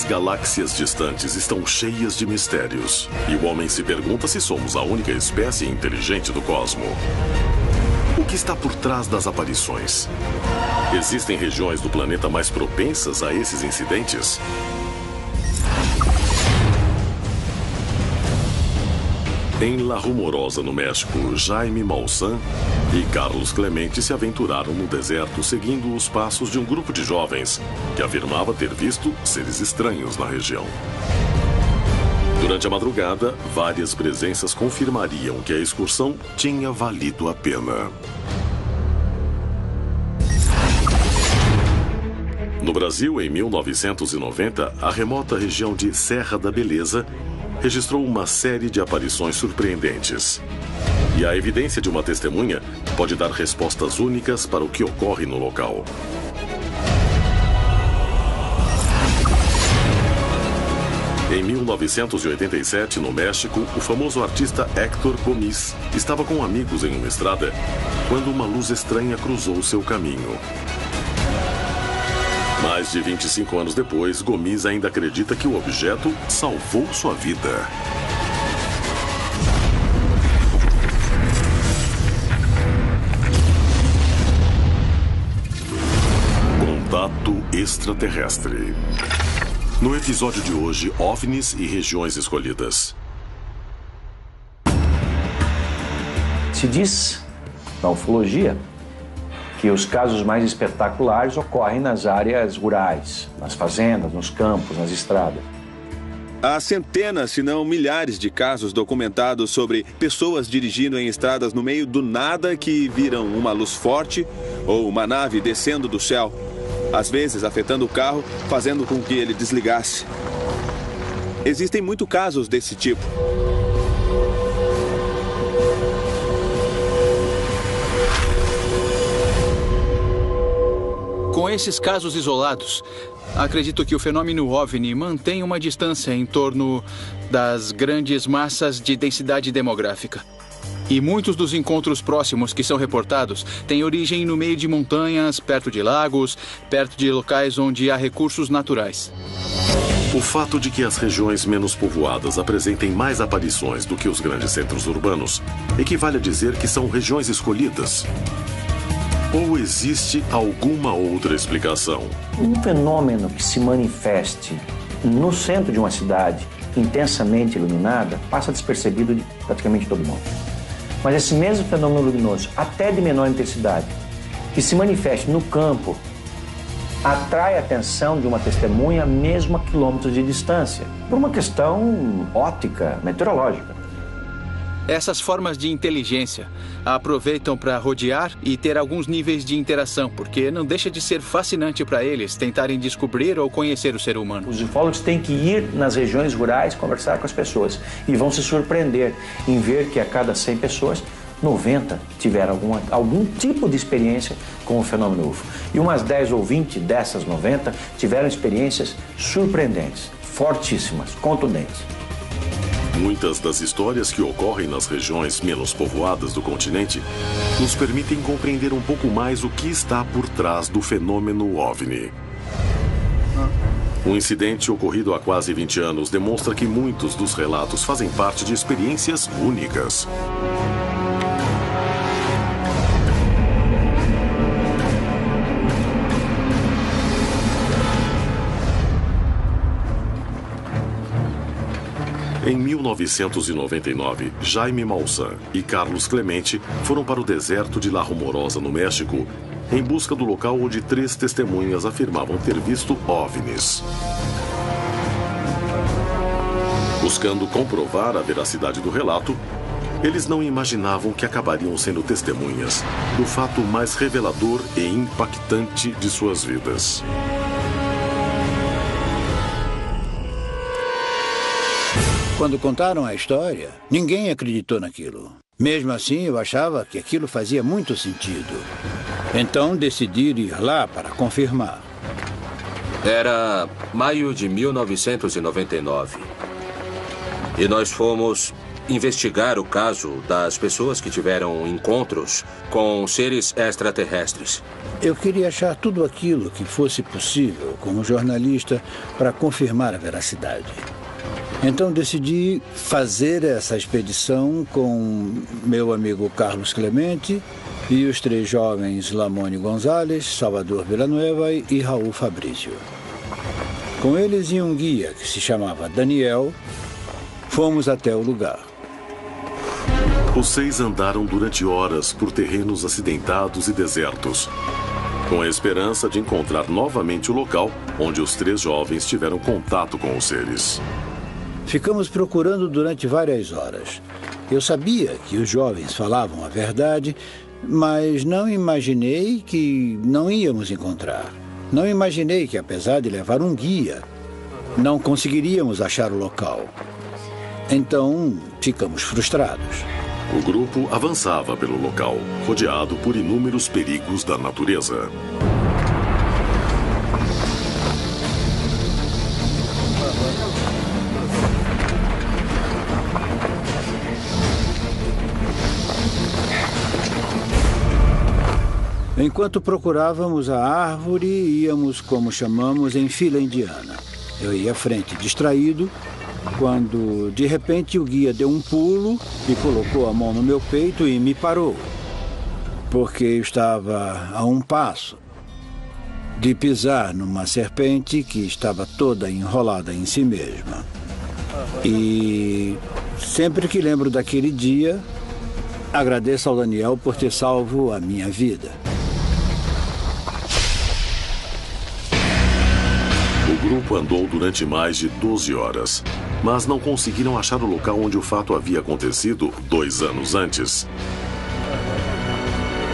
As galáxias distantes estão cheias de mistérios. E o homem se pergunta se somos a única espécie inteligente do cosmo. O que está por trás das aparições? Existem regiões do planeta mais propensas a esses incidentes? Em La Rumorosa, no México, Jaime Maussan e Carlos Clemente se aventuraram no deserto seguindo os passos de um grupo de jovens que afirmava ter visto seres estranhos na região. Durante a madrugada, várias presenças confirmariam que a excursão tinha valido a pena. No Brasil, em 1990, a remota região de Serra da Beleza registrou uma série de aparições surpreendentes. E a evidência de uma testemunha pode dar respostas únicas para o que ocorre no local. Em 1987, no México, o famoso artista Héctor Gomis estava com amigos em uma estrada quando uma luz estranha cruzou seu caminho. Mais de 25 anos depois, Gomis ainda acredita que o objeto salvou sua vida. Contato extraterrestre. No episódio de hoje, OVNIs e regiões escolhidas. Se diz, na ufologia, que os casos mais espetaculares ocorrem nas áreas rurais, nas fazendas, nos campos, nas estradas. Há centenas, se não milhares de casos documentados sobre pessoas dirigindo em estradas no meio do nada que viram uma luz forte ou uma nave descendo do céu, às vezes afetando o carro, fazendo com que ele desligasse. Existem muitos casos desse tipo. Com esses casos isolados, acredito que o fenômeno OVNI mantém uma distância em torno das grandes massas de densidade demográfica. E muitos dos encontros próximos que são reportados têm origem no meio de montanhas, perto de lagos, perto de locais onde há recursos naturais. O fato de que as regiões menos povoadas apresentem mais aparições do que os grandes centros urbanos equivale a dizer que são regiões escolhidas. Ou existe alguma outra explicação? Um fenômeno que se manifeste no centro de uma cidade intensamente iluminada passa despercebido de praticamente todo mundo. Mas esse mesmo fenômeno luminoso, até de menor intensidade, que se manifeste no campo, atrai a atenção de uma testemunha mesmo a quilômetros de distância, por uma questão óptica, meteorológica. Essas formas de inteligência aproveitam para rodear e ter alguns níveis de interação, porque não deixa de ser fascinante para eles tentarem descobrir ou conhecer o ser humano. Os ufólogos têm que ir nas regiões rurais conversar com as pessoas e vão se surpreender em ver que a cada 100 pessoas, 90 tiveram algum tipo de experiência com o fenômeno UFO. E umas 10 ou 20 dessas 90 tiveram experiências surpreendentes, fortíssimas, contundentes. Muitas das histórias que ocorrem nas regiões menos povoadas do continente nos permitem compreender um pouco mais o que está por trás do fenômeno OVNI. Um incidente ocorrido há quase 20 anos demonstra que muitos dos relatos fazem parte de experiências únicas. Em 1999, Jaime Maussan e Carlos Clemente foram para o deserto de La Rumorosa, no México, em busca do local onde 3 testemunhas afirmavam ter visto OVNIs. Buscando comprovar a veracidade do relato, eles não imaginavam que acabariam sendo testemunhas do fato mais revelador e impactante de suas vidas. Quando contaram a história, ninguém acreditou naquilo. Mesmo assim, eu achava que aquilo fazia muito sentido. Então, decidi ir lá para confirmar. Era maio de 1999. E nós fomos investigar o caso das pessoas que tiveram encontros com seres extraterrestres. Eu queria achar tudo aquilo que fosse possível como jornalista para confirmar a veracidade. Então decidi fazer essa expedição com meu amigo Carlos Clemente e os 3 jovens Lamone Gonzalez, Salvador Villanueva e Raul Fabrício. Com eles e um guia que se chamava Daniel, fomos até o lugar. Os 6 andaram durante horas por terrenos acidentados e desertos, com a esperança de encontrar novamente o local onde os 3 jovens tiveram contato com os seres. Ficamos procurando durante várias horas. Eu sabia que os jovens falavam a verdade, mas não imaginei que não íamos encontrar. Não imaginei que, apesar de levar um guia, não conseguiríamos achar o local. Então, ficamos frustrados. O grupo avançava pelo local, rodeado por inúmeros perigos da natureza. Enquanto procurávamos a árvore, íamos, como chamamos, em fila indiana. Eu ia à frente, distraído, quando, de repente, o guia deu um pulo e colocou a mão no meu peito e me parou, porque eu estava a um passo de pisar numa serpente que estava toda enrolada em si mesma. E sempre que lembro daquele dia, agradeço ao Daniel por ter salvo a minha vida. O grupo andou durante mais de 12 horas, mas não conseguiram achar o local onde o fato havia acontecido 2 anos antes.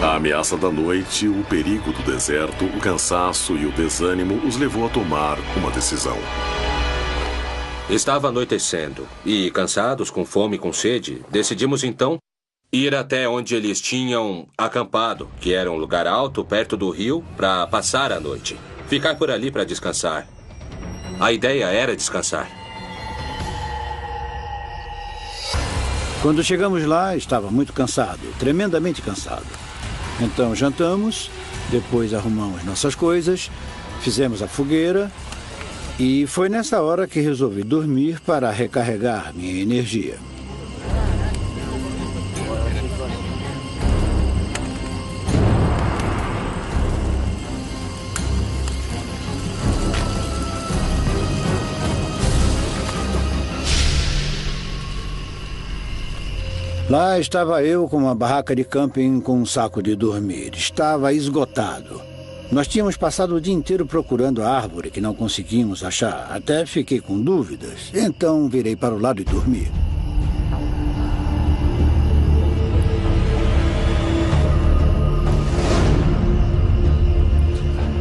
A ameaça da noite, o perigo do deserto, o cansaço e o desânimo os levou a tomar uma decisão. Estava anoitecendo e, cansados, com fome e com sede, decidimos então ir até onde eles tinham acampado, que era um lugar alto, perto do rio, para passar a noite. Ficar por ali para descansar. A ideia era descansar. Quando chegamos lá, estava muito cansado, tremendamente cansado. Então jantamos, depois arrumamos nossas coisas, fizemos a fogueira e foi nessa hora que resolvi dormir para recarregar minha energia. Lá estava eu com uma barraca de camping com um saco de dormir. Estava esgotado. Nós tínhamos passado o dia inteiro procurando a árvore que não conseguimos achar. Até fiquei com dúvidas. Então virei para o lado e dormi.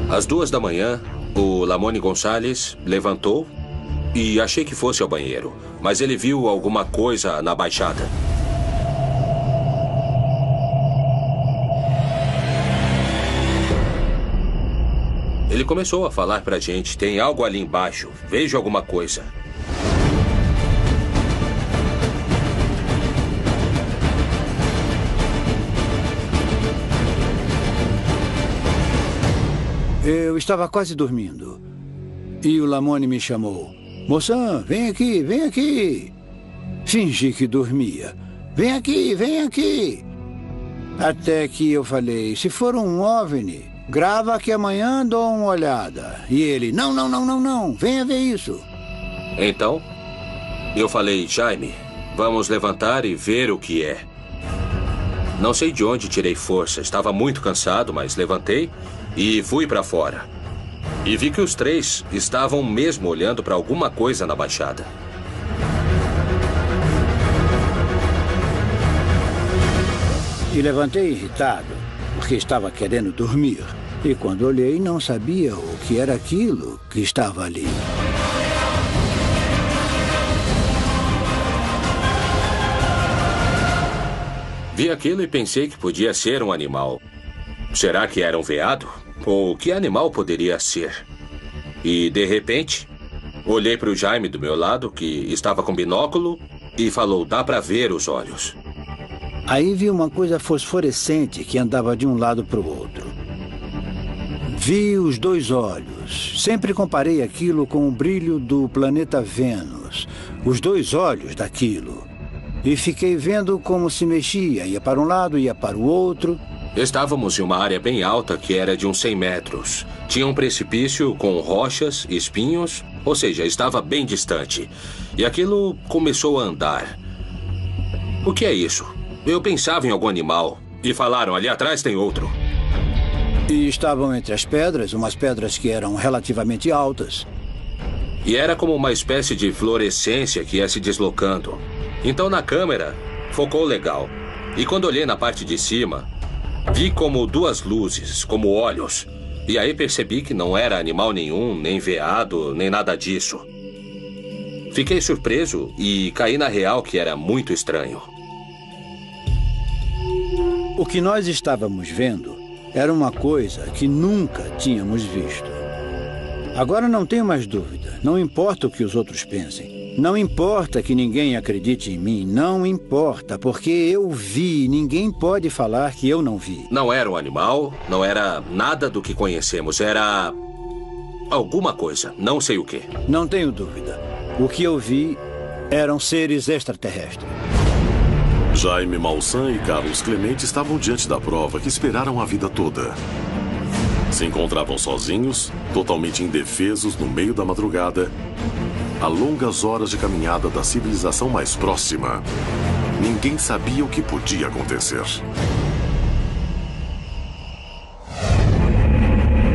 Às 2 da manhã, o Lamone Gonzalez levantou e achei que fosse ao banheiro. Mas ele viu alguma coisa na baixada. Ele começou a falar pra gente, tem algo ali embaixo, vejo alguma coisa. Eu estava quase dormindo. E o Lamone me chamou. Moçã, vem aqui, vem aqui. Fingi que dormia. Vem aqui, vem aqui. Até que eu falei, se for um OVNI, grava que amanhã dou uma olhada. E ele, não, venha ver isso. Então, eu falei, Jaime, vamos levantar e ver o que é. Não sei de onde tirei força, estava muito cansado, mas levantei e fui para fora. E vi que os 3 estavam mesmo olhando para alguma coisa na baixada. E levantei irritado, porque estava querendo dormir. E quando olhei, não sabia o que era aquilo que estava ali. Vi aquilo e pensei que podia ser um animal. Será que era um veado? Ou que animal poderia ser? E, de repente, olhei para o Jaime do meu lado, que estava com binóculo, e falou, dá para ver os olhos. Aí vi uma coisa fosforescente que andava de um lado para o outro. Vi os 2 olhos. Sempre comparei aquilo com o brilho do planeta Vênus. Os 2 olhos daquilo. E fiquei vendo como se mexia. Ia para um lado, ia para o outro. Estávamos em uma área bem alta que era de uns 100 metros. Tinha um precipício com rochas, espinhos, ou seja, estava bem distante. E aquilo começou a andar. O que é isso? Eu pensava em algum animal. E falaram, ali atrás tem outro. E estavam entre as pedras, umas pedras que eram relativamente altas. E era como uma espécie de fluorescência que ia se deslocando. Então na câmera, focou legal. E quando olhei na parte de cima, vi como 2 luzes, como olhos. E aí percebi que não era animal nenhum, nem veado, nem nada disso. Fiquei surpreso e caí na real que era muito estranho. O que nós estávamos vendo era uma coisa que nunca tínhamos visto. Agora não tenho mais dúvida. Não importa o que os outros pensem. Não importa que ninguém acredite em mim. Não importa, porque eu vi. Ninguém pode falar que eu não vi. Não era um animal, não era nada do que conhecemos. Era alguma coisa, não sei o quê. Não tenho dúvida. O que eu vi eram seres extraterrestres. Jaime Maussan e Carlos Clemente estavam diante da prova que esperaram a vida toda. Se encontravam sozinhos, totalmente indefesos no meio da madrugada, a longas horas de caminhada da civilização mais próxima. Ninguém sabia o que podia acontecer.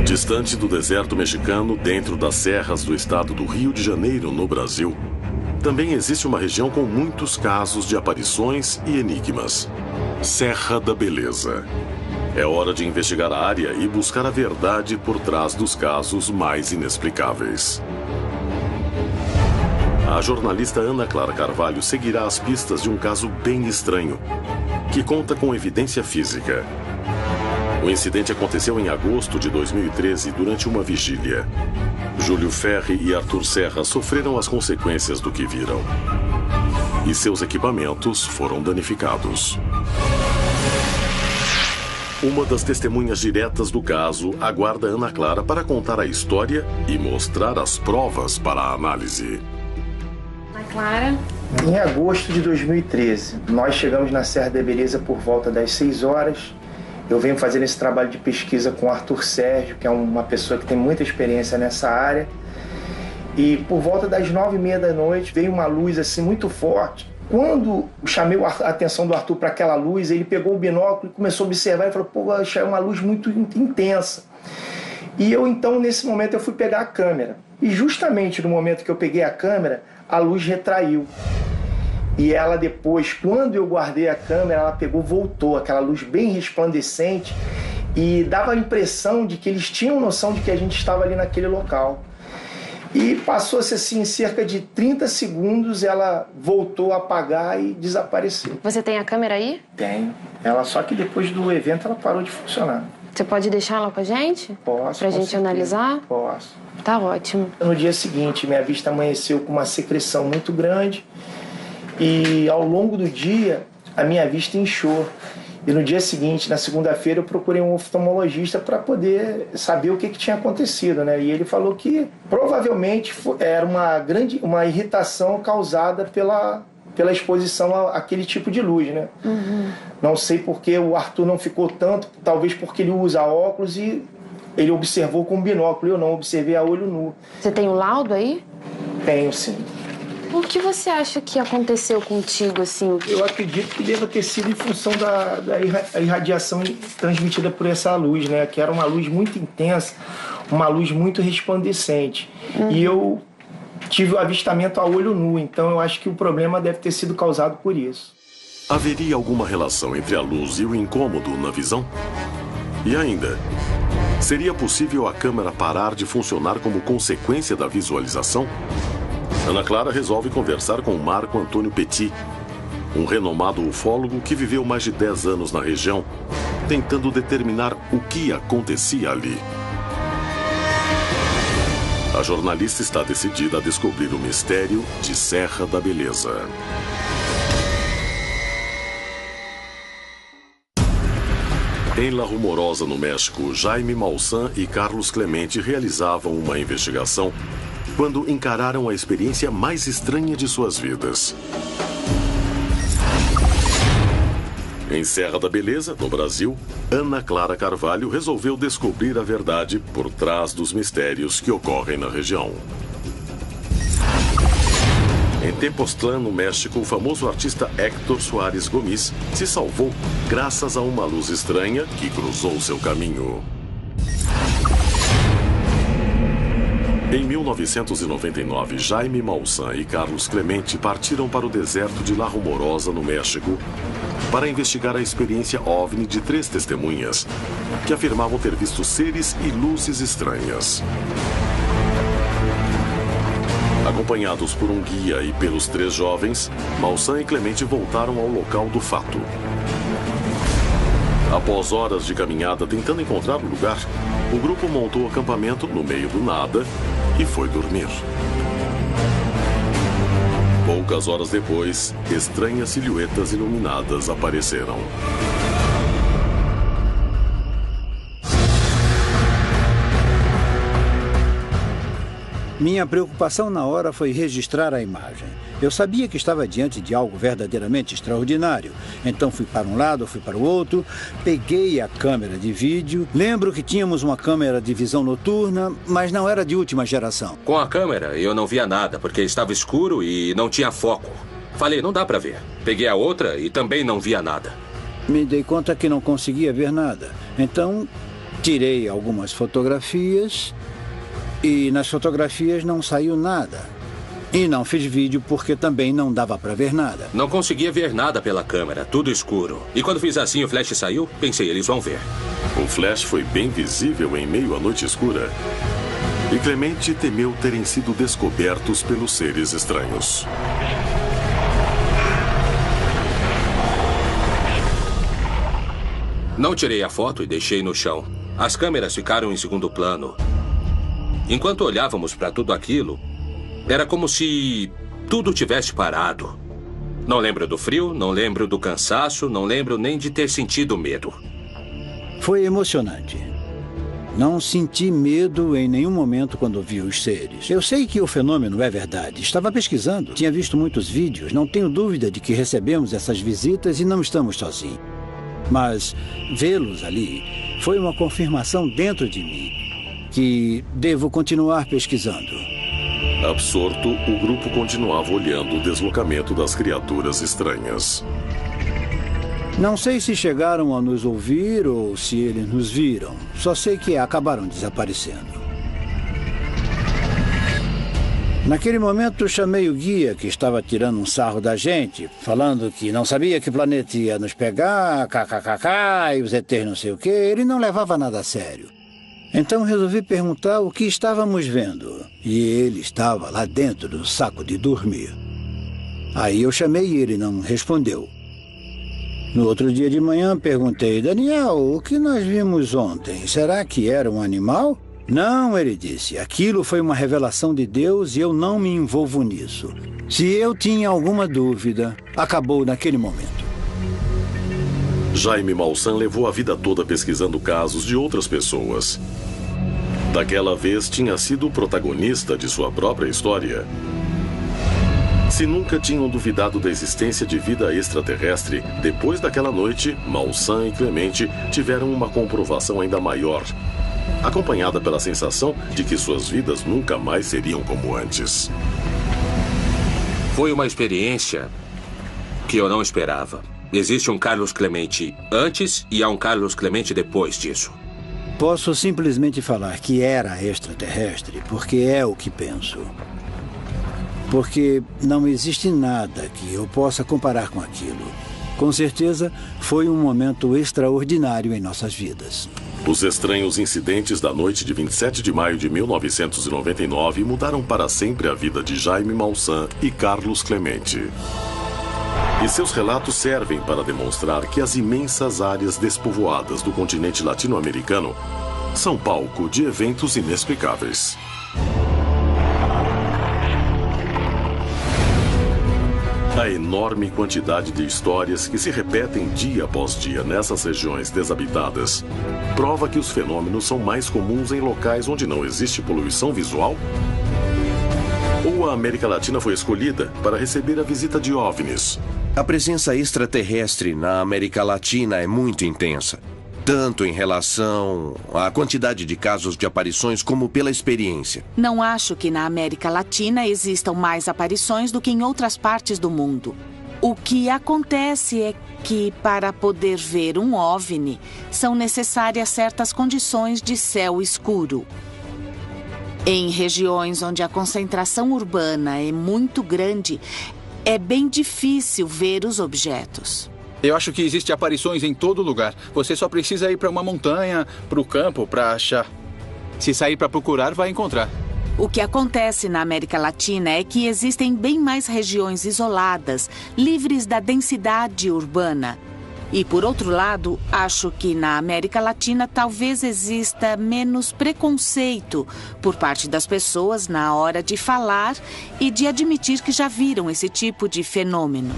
Distante do deserto mexicano, dentro das serras do estado do Rio de Janeiro, no Brasil, também existe uma região com muitos casos de aparições e enigmas. Serra da Beleza. É hora de investigar a área e buscar a verdade por trás dos casos mais inexplicáveis. A jornalista Ana Clara Carvalho seguirá as pistas de um caso bem estranho, que conta com evidência física. O incidente aconteceu em agosto de 2013, durante uma vigília. Júlio Ferri e Arthur Serra sofreram as consequências do que viram. E seus equipamentos foram danificados. Uma das testemunhas diretas do caso aguarda Ana Clara para contar a história e mostrar as provas para a análise. Ana Clara. Em agosto de 2013, nós chegamos na Serra da Beleza por volta das 6 horas. Eu venho fazendo esse trabalho de pesquisa com o Arthur Sérgio, que é uma pessoa que tem muita experiência nessa área. E por volta das 9h30 da noite veio uma luz assim muito forte. Quando chamei a atenção do Arthur para aquela luz, ele pegou o binóculo e começou a observar e falou, pô, é uma luz muito intensa. E eu então, nesse momento, eu fui pegar a câmera. E justamente no momento que eu peguei a câmera, a luz retraiu. E ela depois, quando eu guardei a câmera, ela pegou, voltou, aquela luz bem resplandecente, e dava a impressão de que eles tinham noção de que a gente estava ali naquele local. E passou-se assim, cerca de 30 segundos, ela voltou a apagar e desapareceu. Você tem a câmera aí? Tenho. Ela, só que depois do evento ela parou de funcionar. Você pode deixar ela com a gente? Posso. Pra gente certeza. analisar? Posso. Tá ótimo. No dia seguinte, minha vista amanheceu com uma secreção muito grande. E ao longo do dia, a minha vista inchou. E no dia seguinte, na segunda-feira, eu procurei um oftalmologista para poder saber o que tinha acontecido, né? E ele falou que provavelmente era uma irritação causada pela exposição àquele tipo de luz, né? Uhum. Não sei porque o Arthur não ficou tanto, talvez porque ele usa óculos e ele observou com binóculo. Eu não observei a olho nu. Você tem o laudo aí? Tenho, sim. O que você acha que aconteceu contigo, assim? Eu acredito que deva ter sido em função da irradiação transmitida por essa luz, né? Que era uma luz muito intensa, uma luz muito resplandecente. Uhum. E eu tive o avistamento a olho nu, então eu acho que o problema deve ter sido causado por isso. Haveria alguma relação entre a luz e o incômodo na visão? E ainda, seria possível a câmera parar de funcionar como consequência da visualização? Ana Clara resolve conversar com Marco Antônio Petit, um renomado ufólogo que viveu mais de 10 anos na região, tentando determinar o que acontecia ali. A jornalista está decidida a descobrir o mistério de Serra da Beleza. Em La Rumorosa, no México, Jaime Maussan e Carlos Clemente realizavam uma investigação quando encararam a experiência mais estranha de suas vidas. Em Serra da Beleza, no Brasil, Ana Clara Carvalho resolveu descobrir a verdade por trás dos mistérios que ocorrem na região. Em Tepoztlán, no México, o famoso artista Héctor Suárez Gomis se salvou graças a uma luz estranha que cruzou seu caminho. Em 1999, Jaime Maussan e Carlos Clemente partiram para o deserto de La Rumorosa, no México, para investigar a experiência OVNI de 3 testemunhas que afirmavam ter visto seres e luzes estranhas. Acompanhados por um guia e pelos 3 jovens, Maussan e Clemente voltaram ao local do fato. Após horas de caminhada tentando encontrar o lugar, o grupo montou acampamento no meio do nada e foi dormir. Poucas horas depois, estranhas silhuetas iluminadas apareceram. Minha preocupação na hora foi registrar a imagem. Eu sabia que estava diante de algo verdadeiramente extraordinário. Então fui para um lado, fui para o outro, peguei a câmera de vídeo. Lembro que tínhamos uma câmera de visão noturna, mas não era de última geração. Com a câmera eu não via nada, porque estava escuro e não tinha foco. Falei, não dá para ver. Peguei a outra e também não via nada. Me dei conta que não conseguia ver nada. Então tirei algumas fotografias e nas fotografias não saiu nada. E não fiz vídeo porque também não dava para ver nada. Não conseguia ver nada pela câmera, tudo escuro. E quando fiz assim, o flash saiu, pensei, eles vão ver. O flash foi bem visível em meio à noite escura. E Clemente temeu terem sido descobertos pelos seres estranhos. Não tirei a foto e deixei no chão. As câmeras ficaram em segundo plano. Enquanto olhávamos para tudo aquilo, era como se tudo tivesse parado. Não lembro do frio, não lembro do cansaço, não lembro nem de ter sentido medo. Foi emocionante. Não senti medo em nenhum momento quando vi os seres. Eu sei que o fenômeno é verdade. Estava pesquisando, tinha visto muitos vídeos. Não tenho dúvida de que recebemos essas visitas e não estamos sozinhos. Mas vê-los ali foi uma confirmação dentro de mim que devo continuar pesquisando. Absorto, o grupo continuava olhando o deslocamento das criaturas estranhas. Não sei se chegaram a nos ouvir ou se eles nos viram. Só sei que acabaram desaparecendo. Naquele momento, chamei o guia que estava tirando um sarro da gente, falando que não sabia que planeta ia nos pegar, kkkk, e os ETs não sei o quê. Ele não levava nada a sério. Então resolvi perguntar o que estávamos vendo. E ele estava lá dentro do saco de dormir. Aí eu chamei e ele não respondeu. No outro dia de manhã perguntei, Daniel, o que nós vimos ontem? Será que era um animal? Não, ele disse, aquilo foi uma revelação de Deus e eu não me envolvo nisso. Se eu tinha alguma dúvida, acabou naquele momento. Jaime Maussan levou a vida toda pesquisando casos de outras pessoas. Daquela vez tinha sido o protagonista de sua própria história. Se nunca tinham duvidado da existência de vida extraterrestre, depois daquela noite, Maussan e Clemente tiveram uma comprovação ainda maior, acompanhada pela sensação de que suas vidas nunca mais seriam como antes. Foi uma experiência que eu não esperava. Existe um Carlos Clemente antes e há um Carlos Clemente depois disso. Posso simplesmente falar que era extraterrestre porque é o que penso. Porque não existe nada que eu possa comparar com aquilo. Com certeza, foi um momento extraordinário em nossas vidas. Os estranhos incidentes da noite de 27 de maio de 1999 mudaram para sempre a vida de Jaime Maussan e Carlos Clemente. E seus relatos servem para demonstrar que as imensas áreas despovoadas do continente latino-americano são palco de eventos inexplicáveis. A enorme quantidade de histórias que se repetem dia após dia nessas regiões desabitadas prova que os fenômenos são mais comuns em locais onde não existe poluição visual? Ou a América Latina foi escolhida para receber a visita de OVNIs? A presença extraterrestre na América Latina é muito intensa, tanto em relação à quantidade de casos de aparições como pela experiência. Não acho que na América Latina existam mais aparições do que em outras partes do mundo. O que acontece é que, para poder ver um OVNI, são necessárias certas condições de céu escuro. Em regiões onde a concentração urbana é muito grande, é bem difícil ver os objetos. Eu acho que existem aparições em todo lugar. Você só precisa ir para uma montanha, para o campo, para achar. Se sair para procurar, vai encontrar. O que acontece na América Latina é que existem bem mais regiões isoladas, livres da densidade urbana. E, por outro lado, acho que na América Latina talvez exista menos preconceito por parte das pessoas na hora de falar e de admitir que já viram esse tipo de fenômeno.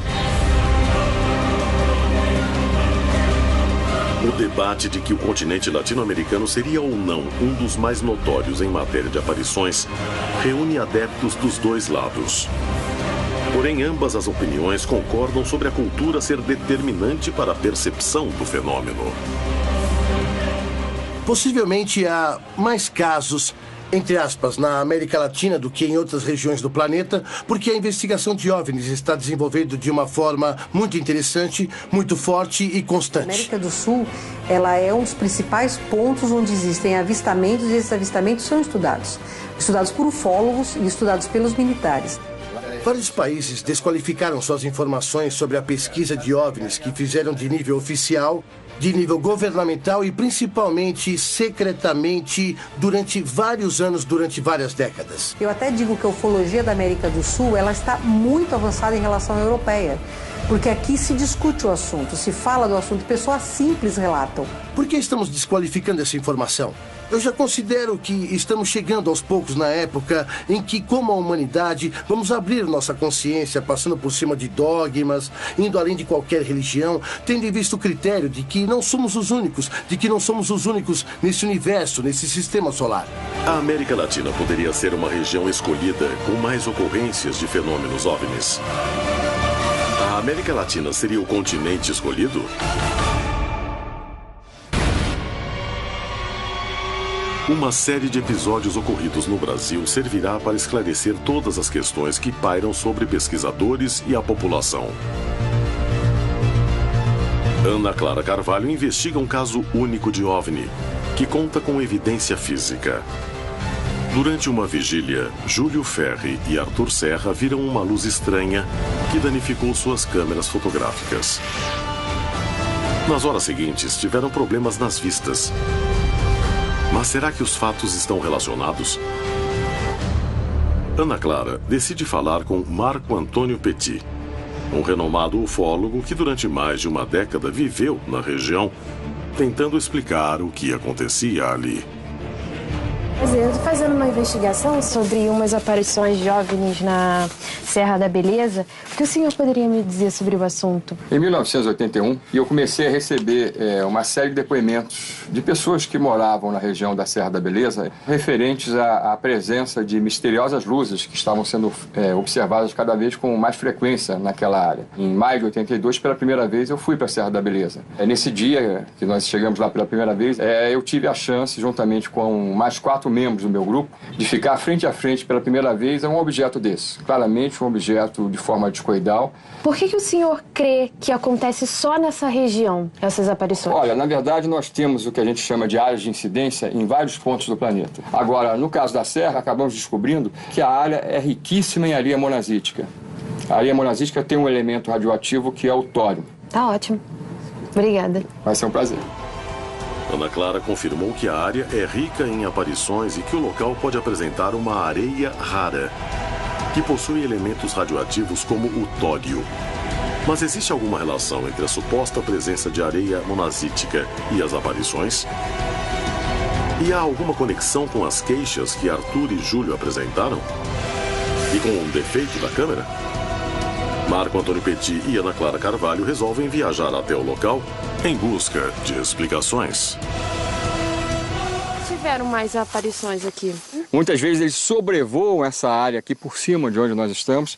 O debate de que o continente latino-americano seria ou não um dos mais notórios em matéria de aparições reúne adeptos dos dois lados. Porém, ambas as opiniões concordam sobre a cultura ser determinante para a percepção do fenômeno. Possivelmente há mais casos, entre aspas, na América Latina do que em outras regiões do planeta, porque a investigação de OVNIs está desenvolvendo de uma forma muito interessante, muito forte e constante. A América do Sul, ela é um dos principais pontos onde existem avistamentos, e esses avistamentos são estudados por ufólogos e estudados pelos militares. Vários países desqualificaram suas informações sobre a pesquisa de OVNIs que fizeram de nível oficial, de nível governamental e principalmente secretamente durante vários anos, durante várias décadas. Eu até digo que a ufologia da América do Sul, ela está muito avançada em relação à europeia, porque aqui se discute o assunto, se fala do assunto, pessoas simples relatam. Por que estamos desqualificando essa informação? Eu já considero que estamos chegando aos poucos na época em que, como a humanidade, vamos abrir nossa consciência, passando por cima de dogmas, indo além de qualquer religião, tendo em vista o critério de que não somos os únicos, nesse universo, nesse sistema solar. A América Latina poderia ser uma região escolhida com mais ocorrências de fenômenos OVNIs. A América Latina seria o continente escolhido? Uma série de episódios ocorridos no Brasil servirá para esclarecer todas as questões que pairam sobre pesquisadores e a população. Ana Clara Carvalho investiga um caso único de OVNI, que conta com evidência física. Durante uma vigília, Júlio Ferri e Arthur Serra viram uma luz estranha que danificou suas câmeras fotográficas. Nas horas seguintes, tiveram problemas nas vistas. Mas será que os fatos estão relacionados? Ana Clara decide falar com Marco Antônio Petit, um renomado ufólogo que durante mais de uma década viveu na região, tentando explicar o que acontecia ali. Eu estou fazendo uma investigação sobre umas aparições de OVNIs na Serra da Beleza. O que o senhor poderia me dizer sobre o assunto? Em 1981, eu comecei a receber uma série de depoimentos de pessoas que moravam na região da Serra da Beleza, referentes à presença de misteriosas luzes que estavam sendo observadas cada vez com mais frequência naquela área. Em maio de 82, pela primeira vez, eu fui para a Serra da Beleza. Nesse dia que nós chegamos lá pela primeira vez, eu tive a chance, juntamente com mais 4 membros do meu grupo, de ficar frente a frente pela primeira vez a um objeto desse. Claramente um objeto de forma discoidal. Por que o senhor crê que acontece só nessa região, essas aparições? Olha, na verdade nós temos o que a gente chama de áreas de incidência em vários pontos do planeta. Agora, no caso da Serra, acabamos descobrindo que a área é riquíssima em areia monazítica. A areia monazítica tem um elemento radioativo que é o tório. Tá ótimo. Obrigada. Vai ser um prazer. Ana Clara confirmou que a área é rica em aparições e que o local pode apresentar uma areia rara, que possui elementos radioativos como o tório. Mas existe alguma relação entre a suposta presença de areia monazítica e as aparições? E há alguma conexão com as queixas que Arthur e Júlio apresentaram? E com o defeito da câmera? Marco Antônio Petit e Ana Clara Carvalho resolvem viajar até o local em busca de explicações. Tiveram mais aparições aqui? Muitas vezes eles sobrevoam essa área aqui por cima de onde nós estamos.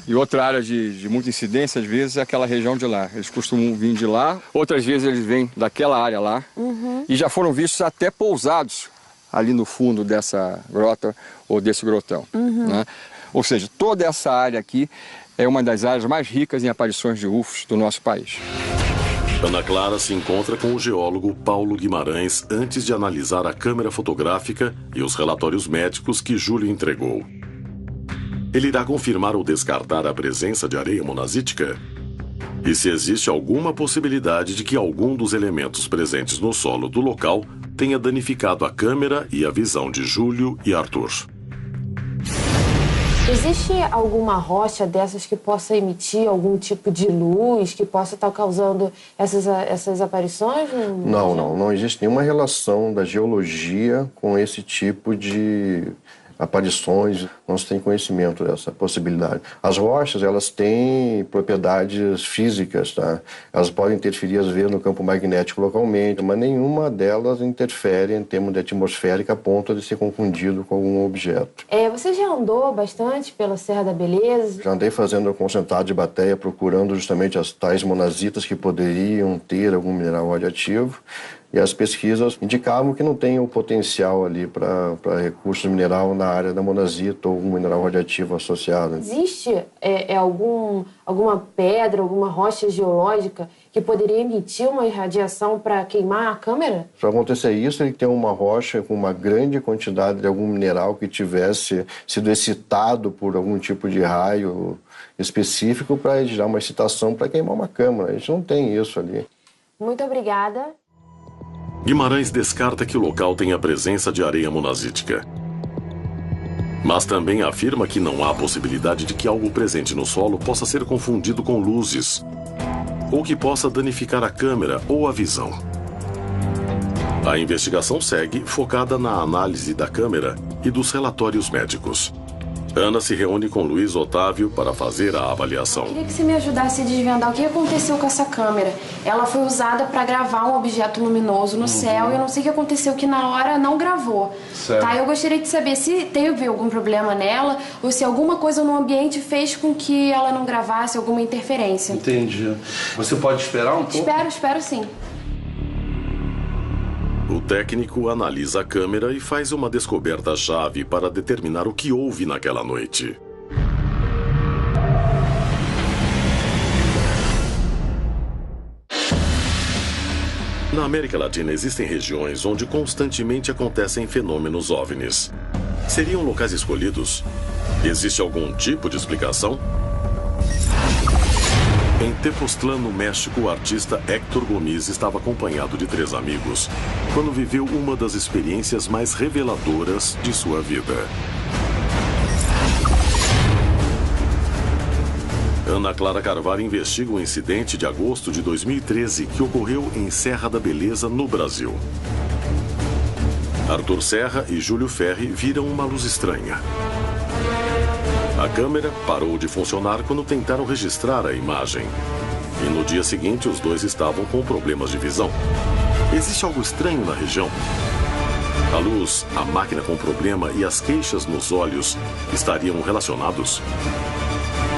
E outra área de muita incidência, às vezes, é aquela região de lá. Eles costumam vir de lá, outras vezes eles vêm daquela área lá. E já foram vistos até pousados ali no fundo dessa grota ou desse grotão. Né? Ou seja, toda essa área aqui é uma das áreas mais ricas em aparições de UFOs do nosso país. Ana Clara se encontra com o geólogo Paulo Guimarães antes de analisar a câmera fotográfica e os relatórios médicos que Júlio entregou. Ele irá confirmar ou descartar a presença de areia monazítica? E se existe alguma possibilidade de que algum dos elementos presentes no solo do local tenha danificado a câmera e a visão de Júlio e Arthur. Existe alguma rocha dessas que possa emitir algum tipo de luz, que possa estar causando essas aparições? Não existe nenhuma relação da geologia com esse tipo de aparições, não se tem conhecimento dessa possibilidade. As rochas, elas têm propriedades físicas, tá? Elas podem interferir, às vezes, no campo magnético localmente, mas nenhuma delas interfere em termos de atmosférica a ponto de ser confundido com algum objeto. Você já andou bastante pela Serra da Beleza? Já andei fazendo concentrado de bateia, procurando justamente as tais monazitas que poderiam ter algum mineral radioativo. E as pesquisas indicavam que não tem o potencial ali para recursos mineral na área da monazita ou algum mineral radioativo associado. Existe alguma pedra, alguma rocha geológica que poderia emitir uma irradiação para queimar a câmera? Para acontecer isso, ele tem uma rocha com uma grande quantidade de algum mineral que tivesse sido excitado por algum tipo de raio específico para gerar uma excitação para queimar uma câmera. A gente não tem isso ali. Muito obrigada. Guimarães descarta que o local tenha presença de areia monazítica. Mas também afirma que não há possibilidade de que algo presente no solo possa ser confundido com luzes, ou que possa danificar a câmera ou a visão. A investigação segue focada na análise da câmera e dos relatórios médicos. Ana se reúne com Luiz Otávio para fazer a avaliação. Queria que você me ajudasse a desvendar o que aconteceu com essa câmera. Ela foi usada para gravar um objeto luminoso no céu e eu não sei o que aconteceu, que na hora não gravou. Certo. Tá? Eu gostaria de saber se teve algum problema nela ou se alguma coisa no ambiente fez com que ela não gravasse, alguma interferência. Entendi. Você pode esperar um pouco? Espero sim. O técnico analisa a câmera e faz uma descoberta-chave para determinar o que houve naquela noite. Na América Latina existem regiões onde constantemente acontecem fenômenos OVNIs. Seriam locais escolhidos? Existe algum tipo de explicação? Em Tepoztlán, no México, o artista Héctor Gomis estava acompanhado de 3 amigos quando viveu uma das experiências mais reveladoras de sua vida. Ana Clara Carvalho investiga o incidente de agosto de 2013 que ocorreu em Serra da Beleza, no Brasil. Arthur Serra e Júlio Ferri viram uma luz estranha. A câmera parou de funcionar quando tentaram registrar a imagem. E no dia seguinte, os dois estavam com problemas de visão. Existe algo estranho na região? A luz, a máquina com problema e as queixas nos olhos estariam relacionados?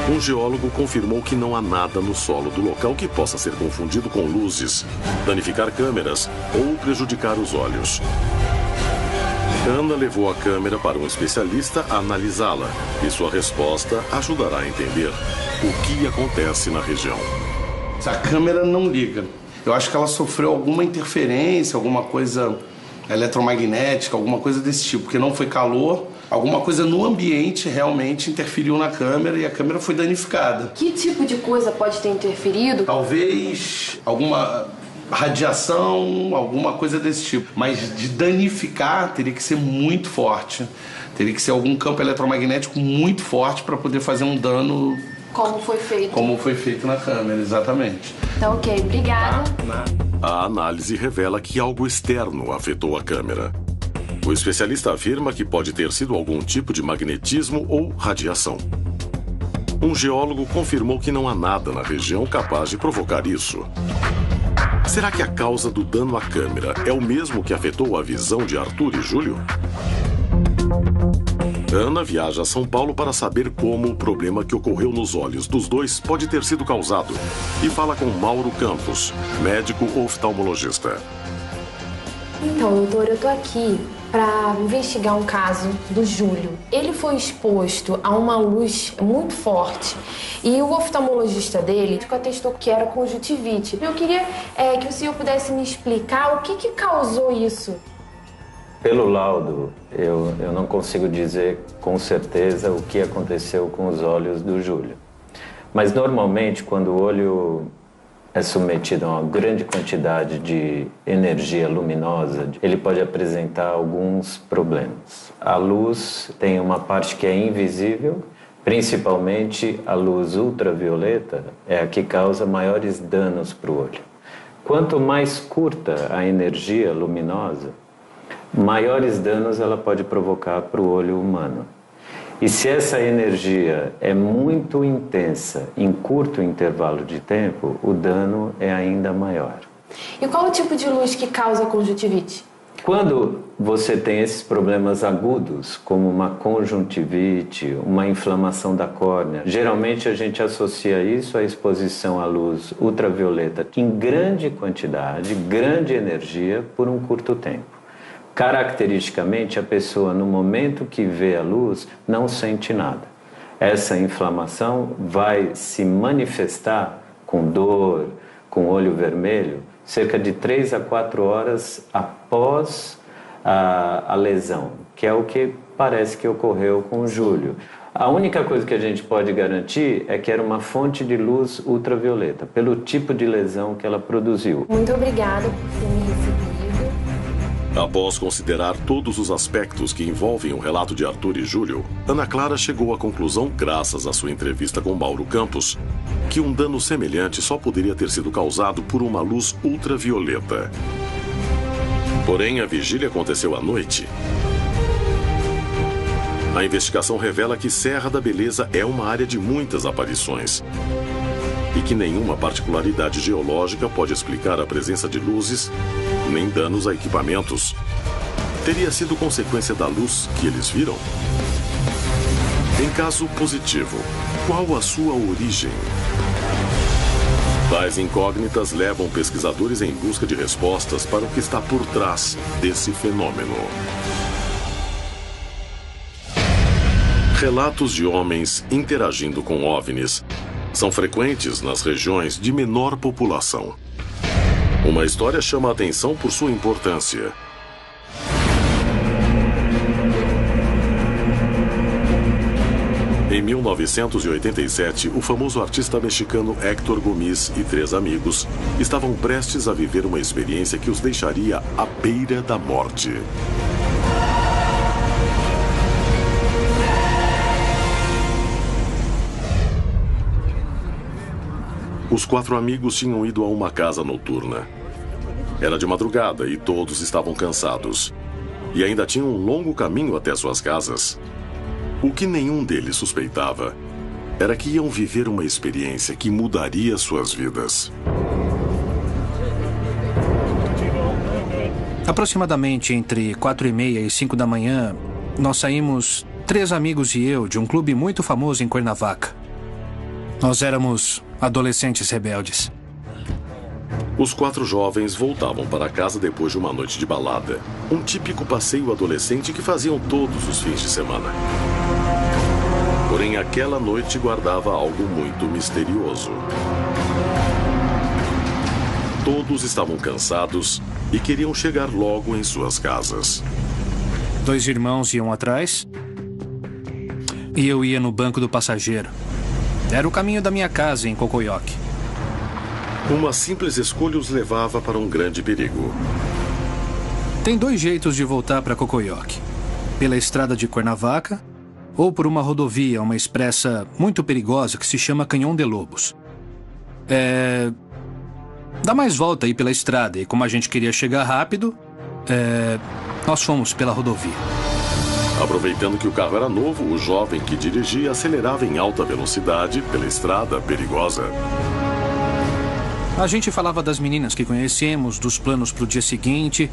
Um geólogo confirmou que não há nada no solo do local que possa ser confundido com luzes, danificar câmeras ou prejudicar os olhos. Ana levou a câmera para um especialista analisá-la e sua resposta ajudará a entender o que acontece na região. A câmera não liga. Eu acho que ela sofreu alguma interferência, alguma coisa eletromagnética, alguma coisa desse tipo, porque não foi calor. Alguma coisa no ambiente realmente interferiu na câmera e a câmera foi danificada. Que tipo de coisa pode ter interferido? Talvez alguma radiação, alguma coisa desse tipo. Mas de danificar teria que ser muito forte. Teria que ser algum campo eletromagnético muito forte para poder fazer um dano. Como foi feito? Como foi feito na câmera, exatamente. Tá ok, obrigada. A análise revela que algo externo afetou a câmera. O especialista afirma que pode ter sido algum tipo de magnetismo ou radiação. um geólogo confirmou que não há nada na região capaz de provocar isso. Será que a causa do dano à câmera é o mesmo que afetou a visão de Arthur e Júlio? Ana viaja a São Paulo para saber como o problema que ocorreu nos olhos dos dois pode ter sido causado e fala com Mauro Campos, médico oftalmologista. Então, doutor, eu tô aqui para investigar um caso do Júlio. Ele foi exposto a uma luz muito forte e o oftalmologista dele atestou que era conjuntivite. Eu queria que o senhor pudesse me explicar o que causou isso. Pelo laudo, eu não consigo dizer com certeza o que aconteceu com os olhos do Júlio. Mas normalmente, quando o olho é submetido a uma grande quantidade de energia luminosa, ele pode apresentar alguns problemas. A luz tem uma parte que é invisível, principalmente a luz ultravioleta é a que causa maiores danos para o olho. Quanto mais curta a energia luminosa, maiores danos ela pode provocar para o olho humano. E se essa energia é muito intensa em curto intervalo de tempo, o dano é ainda maior. E qual o tipo de luz que causa conjuntivite? Quando você tem esses problemas agudos, como uma conjuntivite, uma inflamação da córnea, geralmente a gente associa isso à exposição à luz ultravioleta em grande quantidade, grande energia, por um curto tempo. Caracteristicamente, a pessoa, no momento que vê a luz, não sente nada. Essa inflamação vai se manifestar com dor, com olho vermelho, cerca de 3 a 4 horas após a lesão, que é o que parece que ocorreu com o Júlio. A única coisa que a gente pode garantir é que era uma fonte de luz ultravioleta, pelo tipo de lesão que ela produziu. Muito obrigada por ter me recebido. Após considerar todos os aspectos que envolvem o relato de Arthur e Júlio, Ana Clara chegou à conclusão, graças à sua entrevista com Mauro Campos, que um dano semelhante só poderia ter sido causado por uma luz ultravioleta. Porém, a vigília aconteceu à noite. A investigação revela que Serra da Beleza é uma área de muitas aparições e que nenhuma particularidade geológica pode explicar a presença de luzes nem danos a equipamentos. Teria sido consequência da luz que eles viram? Em caso positivo, qual a sua origem? Tais incógnitas levam pesquisadores em busca de respostas para o que está por trás desse fenômeno. Relatos de homens interagindo com OVNIs são frequentes nas regiões de menor população. Uma história chama a atenção por sua importância. Em 1987, o famoso artista mexicano Héctor Gomis e 3 amigos estavam prestes a viver uma experiência que os deixaria à beira da morte. Os 4 amigos tinham ido a uma casa noturna. Era de madrugada e todos estavam cansados. E ainda tinham um longo caminho até suas casas. O que nenhum deles suspeitava era que iam viver uma experiência que mudaria suas vidas. Aproximadamente entre 4h30 e 5 da manhã, nós saímos, 3 amigos e eu, de um clube muito famoso em Cuernavaca. Nós éramos adolescentes rebeldes. Os 4 jovens voltavam para casa depois de uma noite de balada. Um típico passeio adolescente que faziam todos os fins de semana. Porém, aquela noite guardava algo muito misterioso. Todos estavam cansados e queriam chegar logo em suas casas. 2 irmãos iam atrás e eu ia no banco do passageiro. Era o caminho da minha casa em Cocoyoc. Uma simples escolha os levava para um grande perigo. Tem 2 jeitos de voltar para Cocoyoc. Pela estrada de Cuernavaca ou por uma rodovia, uma expressa muito perigosa que se chama Canhão de Lobos. Dá mais volta aí pela estrada e como a gente queria chegar rápido, nós fomos pela rodovia. Aproveitando que o carro era novo, o jovem que dirigia acelerava em alta velocidade pela estrada perigosa. A gente falava das meninas que conhecemos, dos planos para o dia seguinte.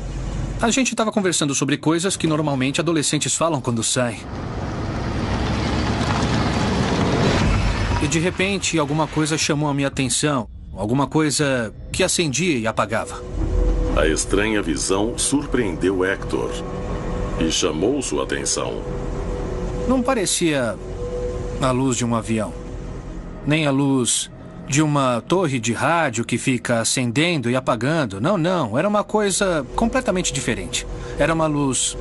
A gente estava conversando sobre coisas que normalmente adolescentes falam quando saem. E de repente, alguma coisa chamou a minha atenção. Alguma coisa que acendia e apagava. A estranha visão surpreendeu Hector e chamou sua atenção. Não parecia a luz de um avião, nem a luz de uma torre de rádio que fica acendendo e apagando. Não. Era uma coisa completamente diferente. Era uma luz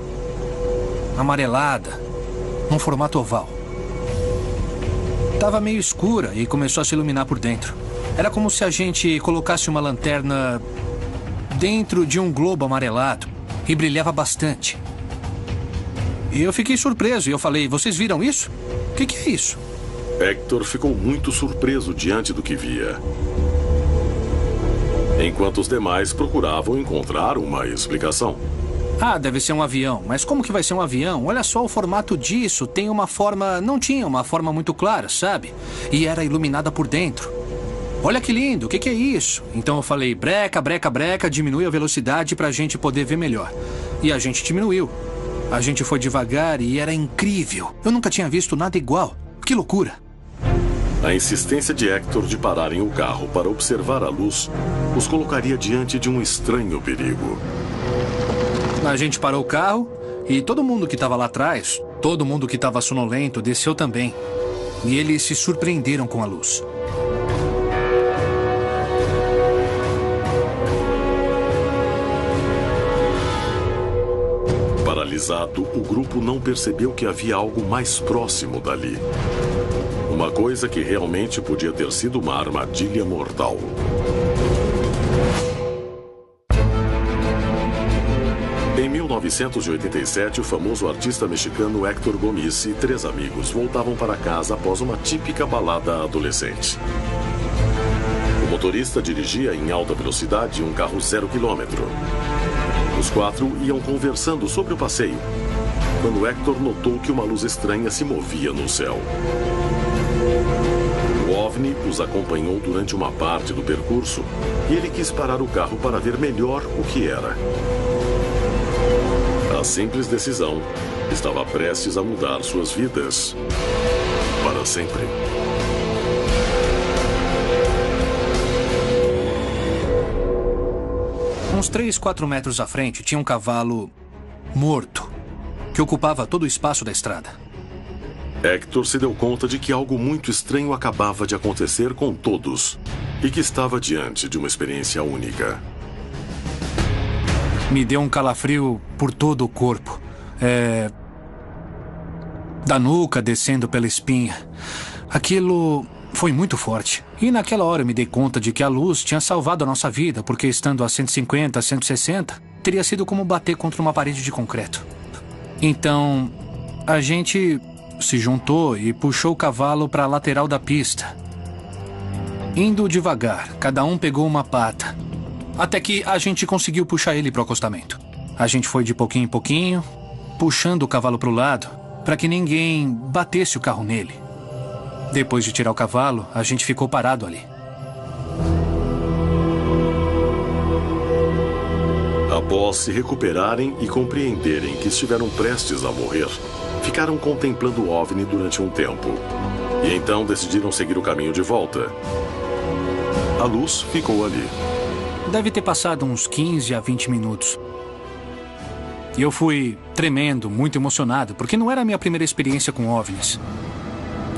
amarelada, num formato oval. Estava meio escura e começou a se iluminar por dentro. Era como se a gente colocasse uma lanterna dentro de um globo amarelado e brilhava bastante. E eu fiquei surpreso e eu falei, vocês viram isso? O que é isso? Hector ficou muito surpreso diante do que via. Enquanto os demais procuravam encontrar uma explicação. Ah, deve ser um avião. Mas como que vai ser um avião? Olha só o formato disso. Tem uma forma... Não tinha uma forma muito clara, sabe? E era iluminada por dentro. Olha que lindo, o que é isso? Então eu falei, breca, diminui a velocidade pra gente poder ver melhor. E a gente diminuiu. A gente foi devagar e era incrível. Eu nunca tinha visto nada igual. Que loucura. A insistência de Hector de pararem o carro para observar a luz os colocaria diante de um estranho perigo. A gente parou o carro e todo mundo que estava lá atrás, todo mundo que estava sonolento, desceu também. E eles se surpreenderam com a luz. Paralisado, o grupo não percebeu que havia algo mais próximo dali. Uma coisa que realmente podia ter sido uma armadilha mortal. Em 1987, o famoso artista mexicano Héctor Gomis e 3 amigos voltavam para casa após uma típica balada adolescente. O motorista dirigia em alta velocidade um carro 0 km. Os 4 iam conversando sobre o passeio, quando Hector notou que uma luz estranha se movia no céu. O OVNI os acompanhou durante uma parte do percurso e ele quis parar o carro para ver melhor o que era. A simples decisão estava prestes a mudar suas vidas para sempre. Uns 3, 4 metros à frente tinha um cavalo morto que ocupava todo o espaço da estrada. Hector se deu conta de que algo muito estranho acabava de acontecer com todos e que estava diante de uma experiência única. Me deu um calafrio por todo o corpo. Da nuca descendo pela espinha. Aquilo foi muito forte. E naquela hora eu me dei conta de que a luz tinha salvado a nossa vida, porque estando a 150, 160, teria sido como bater contra uma parede de concreto. Então, a gente se juntou e puxou o cavalo para a lateral da pista. Indo devagar, cada um pegou uma pata. Até que a gente conseguiu puxar ele para o acostamento. A gente foi de pouquinho em pouquinho, puxando o cavalo para o lado, para que ninguém batesse o carro nele. Depois de tirar o cavalo, a gente ficou parado ali. Após se recuperarem e compreenderem que estiveram prestes a morrer, ficaram contemplando o OVNI durante um tempo. E então decidiram seguir o caminho de volta. A luz ficou ali. Deve ter passado uns 15 a 20 minutos. E eu fui tremendo, muito emocionado, porque não era a minha primeira experiência com OVNIs.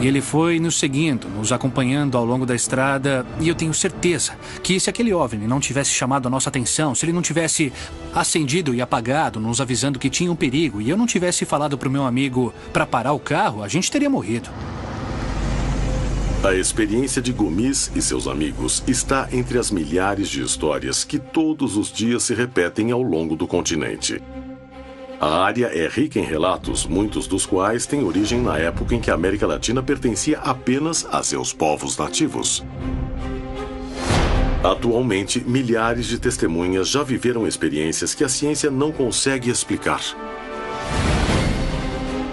E ele foi nos seguindo, nos acompanhando ao longo da estrada, e eu tenho certeza que se aquele OVNI não tivesse chamado a nossa atenção, se ele não tivesse acendido e apagado, nos avisando que tinha um perigo, e eu não tivesse falado para o meu amigo para parar o carro, a gente teria morrido. A experiência de Gomis e seus amigos está entre as milhares de histórias que todos os dias se repetem ao longo do continente. A área é rica em relatos, muitos dos quais têm origem na época em que a América Latina pertencia apenas a seus povos nativos. Atualmente, milhares de testemunhas já viveram experiências que a ciência não consegue explicar.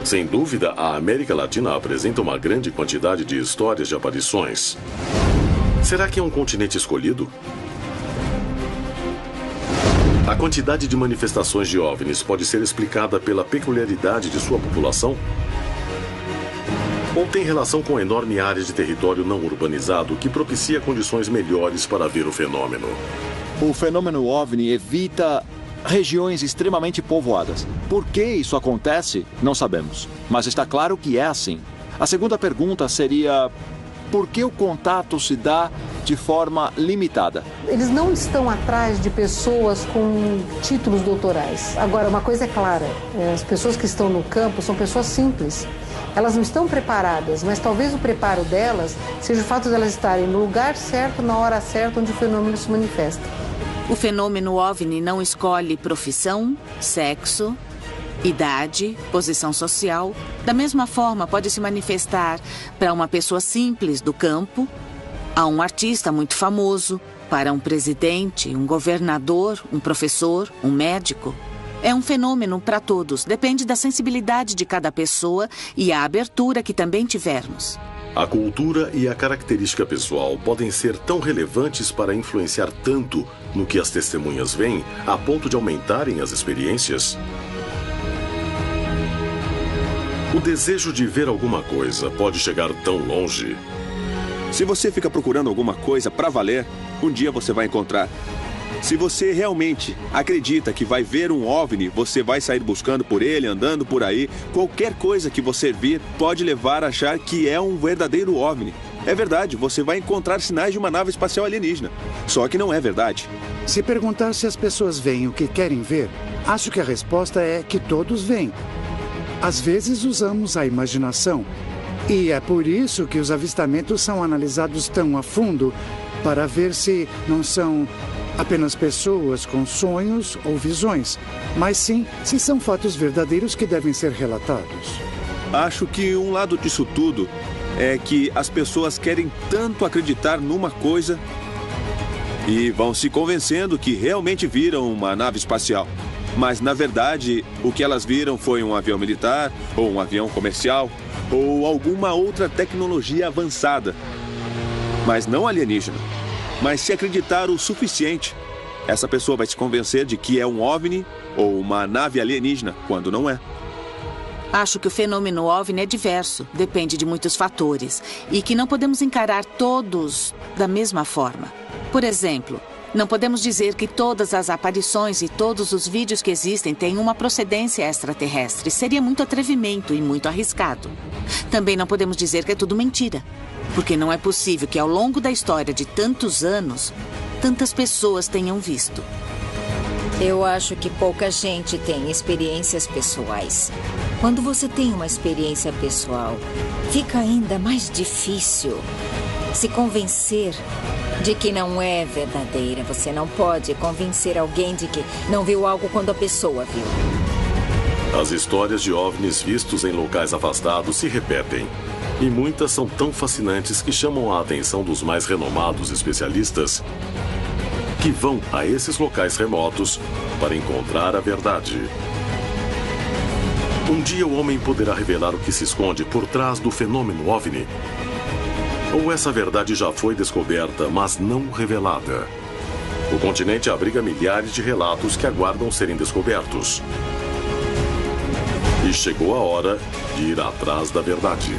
Sem dúvida, a América Latina apresenta uma grande quantidade de histórias de aparições. Será que é um continente escolhido? A quantidade de manifestações de OVNIs pode ser explicada pela peculiaridade de sua população? Ou tem relação com a enorme área de território não urbanizado que propicia condições melhores para ver o fenômeno? O fenômeno OVNI evita regiões extremamente povoadas. Por que isso acontece, não sabemos. Mas está claro que é assim. A segunda pergunta seria: por que o contato se dá de forma limitada? Eles não estão atrás de pessoas com títulos doutorais. Agora, uma coisa é clara, as pessoas que estão no campo são pessoas simples. Elas não estão preparadas, mas talvez o preparo delas seja o fato de elas estarem no lugar certo, na hora certa, onde o fenômeno se manifesta. O fenômeno OVNI não escolhe profissão, sexo, idade, posição social. Da mesma forma, pode se manifestar para uma pessoa simples do campo, a um artista muito famoso, para um presidente, um governador, um professor, um médico. É um fenômeno para todos, depende da sensibilidade de cada pessoa e a abertura que também tivermos. A cultura e a característica pessoal podem ser tão relevantes para influenciar tanto no que as testemunhas veem, a ponto de aumentarem as experiências? O desejo de ver alguma coisa pode chegar tão longe. Se você fica procurando alguma coisa para valer, um dia você vai encontrar. Se você realmente acredita que vai ver um OVNI, você vai sair buscando por ele, andando por aí. Qualquer coisa que você vir pode levar a achar que é um verdadeiro OVNI. É verdade, você vai encontrar sinais de uma nave espacial alienígena. Só que não é verdade. Se perguntar se as pessoas veem o que querem ver, acho que a resposta é que todos veem. Às vezes usamos a imaginação. E é por isso que os avistamentos são analisados tão a fundo, para ver se não são apenas pessoas com sonhos ou visões, mas sim se são fatos verdadeiros que devem ser relatados. Acho que um lado disso tudo é que as pessoas querem tanto acreditar numa coisa e vão se convencendo que realmente viram uma nave espacial. Mas, na verdade, o que elas viram foi um avião militar, ou um avião comercial, ou alguma outra tecnologia avançada. Mas não alienígena. Mas se acreditar o suficiente, essa pessoa vai se convencer de que é um OVNI ou uma nave alienígena, quando não é. Acho que o fenômeno OVNI é diverso, depende de muitos fatores, e que não podemos encarar todos da mesma forma. Por exemplo, não podemos dizer que todas as aparições e todos os vídeos que existem têm uma procedência extraterrestre. Seria muito atrevimento e muito arriscado. Também não podemos dizer que é tudo mentira, porque não é possível que ao longo da história de tantos anos, tantas pessoas tenham visto. Eu acho que pouca gente tem experiências pessoais. Quando você tem uma experiência pessoal, fica ainda mais difícil se convencer de que não é verdadeira. Você não pode convencer alguém de que não viu algo quando a pessoa viu. As histórias de OVNIs vistos em locais afastados se repetem. E muitas são tão fascinantes que chamam a atenção dos mais renomados especialistas que vão a esses locais remotos para encontrar a verdade. Um dia o homem poderá revelar o que se esconde por trás do fenômeno OVNI. Ou essa verdade já foi descoberta, mas não revelada. O continente abriga milhares de relatos que aguardam serem descobertos. E chegou a hora de ir atrás da verdade.